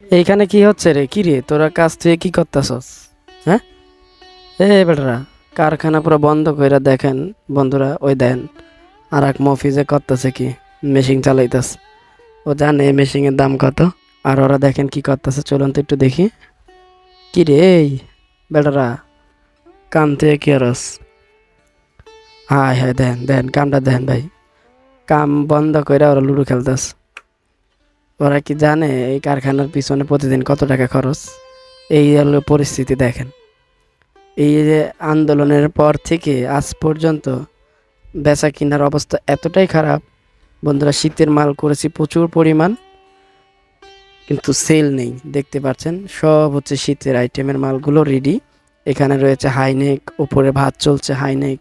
এইখানে কি হচ্ছে রে? কি রে, তোরা কাজ থেকে কি করতেছস? হ্যাঁ, বেটারা, কারখানা পুরো বন্ধ কইরা দেখেন বন্ধুরা, ওই দেন আর এক মফিজে করতেছে কি, মেশিন চালাইতেছে। ও জানে মেশিন এর দাম কত। আর ওরা দেখেন কি করতেছে, চলুন তো একটু দেখি। কি রে এই বেটারা, কাম থেকে কি আরস? হায় হায়, দেন দেন কামটা দেন ভাই। কাম বন্ধ কইরা ওরা লুডো খেলতেছে। ওরা কি জানে এই কারখানার পিছনে প্রতিদিন কত টাকা খরচ? এই হলো পরিস্থিতি দেখেন। এই যে আন্দোলনের পর থেকে আজ পর্যন্ত বেচা কিনার অবস্থা এতটাই খারাপ বন্ধুরা। শীতের মাল করেছি প্রচুর পরিমাণ, কিন্তু সেল নেই। দেখতে পাচ্ছেন সব হচ্ছে শীতের আইটেমের মালগুলো রেডি। এখানে রয়েছে হাইনেক, উপরে ভাত চলছে হাইনেক।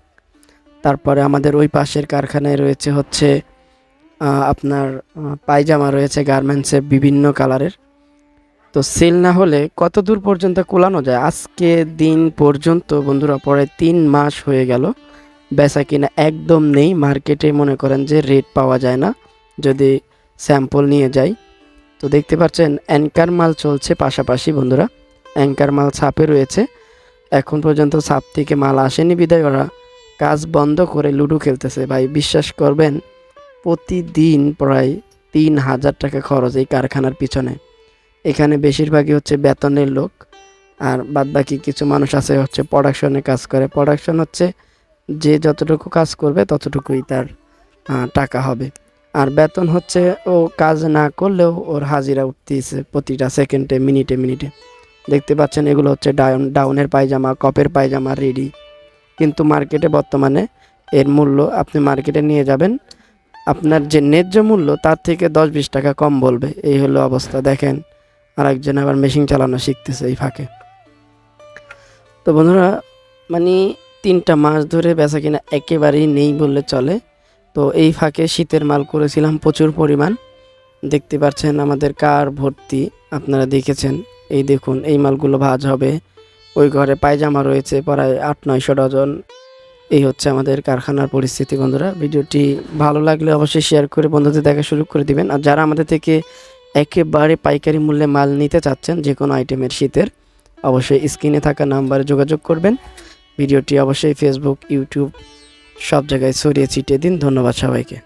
তারপরে আমাদের ওই পাশের কারখানায় রয়েছে হচ্ছে আপনার পায়জামা রয়েছে গার্মেন্টসের বিভিন্ন কালারের। তো সেল না হলে কত দূর পর্যন্ত কোলানো যায়? আজকে দিন পর্যন্ত বন্ধুরা প্রায় 3 মাস হয়ে গেল বেচা কিনা একদম নেই। মার্কেটে মনে করেন যে রেট পাওয়া যায় না যদি স্যাম্পল নিয়ে যাই। তো দেখতে পাচ্ছেন অ্যাঙ্কার মাল চলছে পাশাপাশি বন্ধুরা। অ্যাঙ্কার মাল ছাপে রয়েছে, এখন পর্যন্ত ছাপ থেকে মাল আসেনি বিদায় ওরা কাজ বন্ধ করে লুডো খেলতেছে। ভাই বিশ্বাস করবেন, প্রতিদিন প্রায় 3,000 টাকা খরচ এই কারখানার পিছনে। এখানে বেশিরভাগই হচ্ছে বেতনের লোক, আর বাদবাকি কিছু মানুষ আছে হচ্ছে প্রোডাকশনে কাজ করে। প্রোডাকশন হচ্ছে যে যতটুকু কাজ করবে ততটুকুই তার টাকা হবে। আর বেতন হচ্ছে ও কাজ না করলেও ওর হাজিরা উঠতেছে প্রতিটা সেকেন্ডে, মিনিটে মিনিটে। দেখতে পাচ্ছেন এগুলো হচ্ছে ডাউনের পায়জামা, কপের পায়জামা রেডি। কিন্তু মার্কেটে বর্তমানে এর মূল্য, আপনি মার্কেটে নিয়ে যাবেন, আপনার যে ন্যায্য মূল্য তার থেকে 10-20 টাকা কম বলবে। এই হলো অবস্থা দেখেন। আর একজন আবার মেশিন চালানো শিখতেছে এই ফাঁকে। তো বন্ধুরা, মানে 3টা মাস ধরে বেচা কিনা একেবারেই নেই বললে চলে। তো এই ফাঁকে শীতের মাল করেছিলাম প্রচুর পরিমাণ। দেখতে পাচ্ছেন আমাদের কার ভর্তি, আপনারা দেখেছেন। এই দেখুন এই মালগুলো ভাঁজ হবে। ওই ঘরে পায়জামা রয়েছে প্রায় 800-900 ডজন। এই হচ্ছে আমাদের কারখানার পরিস্থিতি বন্ধুরা। ভিডিওটি ভালো লাগলে অবশ্যই শেয়ার করে বন্ধুদের দেখা শুরু করে দিবেন। আর যারা আমাদের থেকে একেবারে পাইকারি মূল্যে মাল নিতে চাচ্ছেন যে কোনো আইটেমের শীতের, অবশ্যই স্ক্রিনে থাকা নাম্বারে যোগাযোগ করবেন। ভিডিওটি অবশ্যই ফেসবুক, ইউটিউব সব জায়গায় ছড়িয়ে ছিটিয়ে দিন। ধন্যবাদ সবাইকে।